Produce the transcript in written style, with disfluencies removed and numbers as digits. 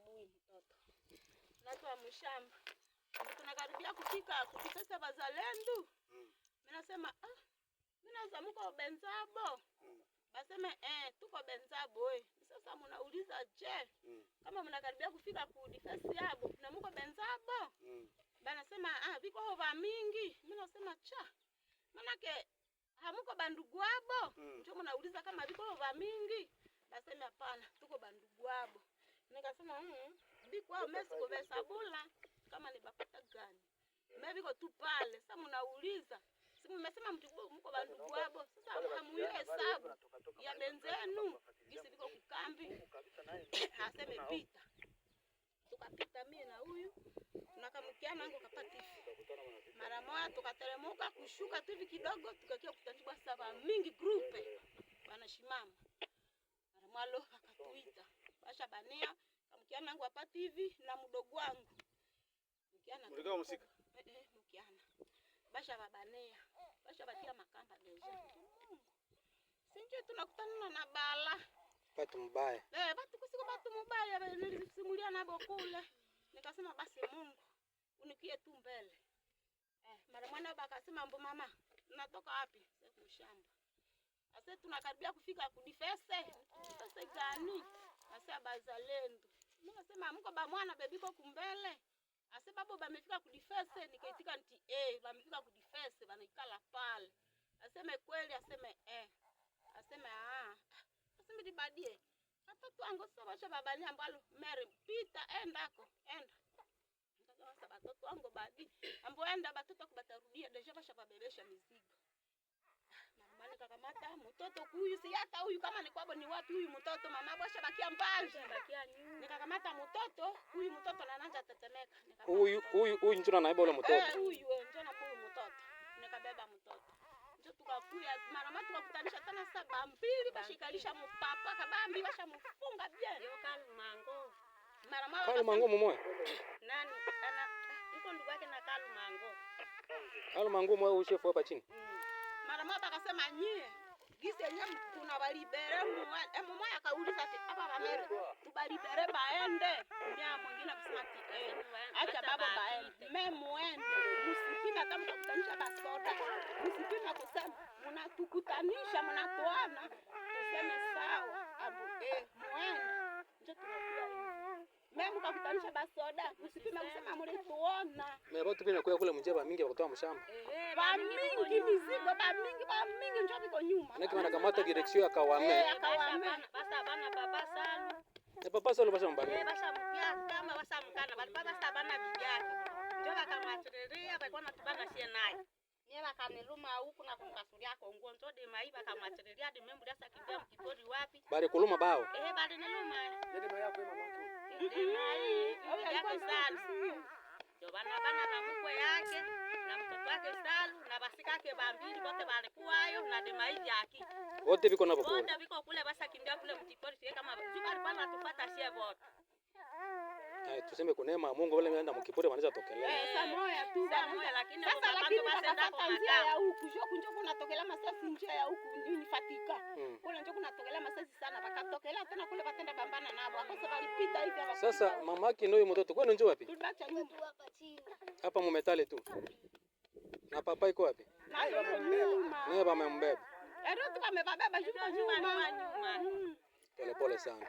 huyu mtoto. Naitwa Mshamba. Tunakaribia kufika kufika Bazalendo. Mimi nasema mimi naweza mko Benzabo. Baseme tuko Benzabo wewe. Sasa mnauliza je, kama mnakaribia kufika ku defense yabo na mko Benzabo? Bana sema viko hova mingi. Mimi nasema manake hamuko bandugu wabo. Ndio mnauliza kama viko hova mingi. Baseme hapana, tuko bandugu wabo. Nikasema biko mesi ko Besabula kama ni bapata gani. Mimi viko tu pale. Sasa mnauliza mmesema mko bandugu wabo. Sasa hamuyo hesabu ya benzenu gisi viko kukambi. Aseme pita. Tukapita mimi na huyu tunakamkiana ngo kapatifu. Mara moja tukateremuka kushuka tu hivi kidogo tukakia kutanibwa saba mingi grupe. Wanashimama. Mara mwalo akatuita. Basha bania kamkiana ngo apati hivi na mdogo wangu. Mkiana. Mlikuwa msika? Mkiana. Basha babanea. Basha batia makamba deja. Sinje tunakutana na bala. Batu mbaya. Batu kusiko batu mbaya nilisimulia nabo kule. Nikasema basi Mungu unikie tu mbele. Mara mwana bakasema mbo mama, natoka wapi? Sasa Mshamba. Sasa tunakaribia kufika kudifese. Sasa gani? Sasa Bazalendo. Mimi nasema mko ba mwana bebiko kumbele. Ase babo bamefika kudifese nikaitika nti bamefika kudifese banaikala pale. Aseme kweli aseme aseme aseme dibadie. Watoto wangu sasa basha babani ambalo mere pita endako enda. Sasa watoto wangu badi ambo enda batoto kubatarudia deja basha babebesha mizigo. Mama nikakamata mtoto huyu si hata huyu kama ni kwabo ni wapi huyu mtoto mama basha bakia mbali bakia nyuma. Nikakamata mtoto huyu mtoto anaanza tetemeka. Huyu njoo anaiba ule mtoto. Huyu njoo na huyu mtoto. Nikabeba mtoto. Njoo tukakuya mara moja tukakutanisha tena saba mbili bashikalisha mpapa kabambi basha mfunga bien. Yo Kalumango. Mara moja Kalumango mumoya. Nani ana yuko ndugu yake na Kalumango. Kalumango mwa ushefu hapa chini. Mara moja akasema nyie gisi yenyewe tunabalibere mmoja akauliza ati hapa bamere tubalibere baende mia mwingine akasema ati acha baba baende mimi muende msipina hata mtakutanisha basoda msipina kusema mnatukutanisha mnatoana tuseme sawa abu muende ndio tunakuwa mimi mkakutanisha basoda msipina kusema mlituona mimi watu pia nakuwa kule mjeba mingi wakutoa mshamba ba mingi mizigo ba mingi njoo biko nyuma naki wanakamata direction akawame basa bana baba sana papa solo basha mbali basha mpia kama basa mkana bali basa bana bijaki njoo bakamwachireria balikuwa natubana sie naye mimi bakaniluma huku na kumkasulia kongo njoo de maiba kamwachireria hadi membu dasa kimbia mkitori wapi bali kuluma bao bali niluma ndio maya kwa mama tu yake sana ndio bana na mkwe yake na mtoto wake Salu na basika yake bambili wote balikuwayo na demaiji yake wote viko napo kule wote viko kule basa kimbia kule mtipori sie kama zuba alikuwa anatupata sie wote tuseme kunema Mungu wale waenda mkipori wanaweza tokelea saa moja lakini sasa basi njia ya huku njoo kuna tokelea masasi njia ya huku nifatika kule njoo kuna tokelea masasi sana bakatokelea tena kule batenda bambana nabo akose walipita hivi hapa sasa mamaki ndio mtoto kwani njoo wapi tulibacha nyumba hapa chini hapa mumetale tu na papa iko wapi naye bamembeba ndio tukamebeba nyuma pole pole sana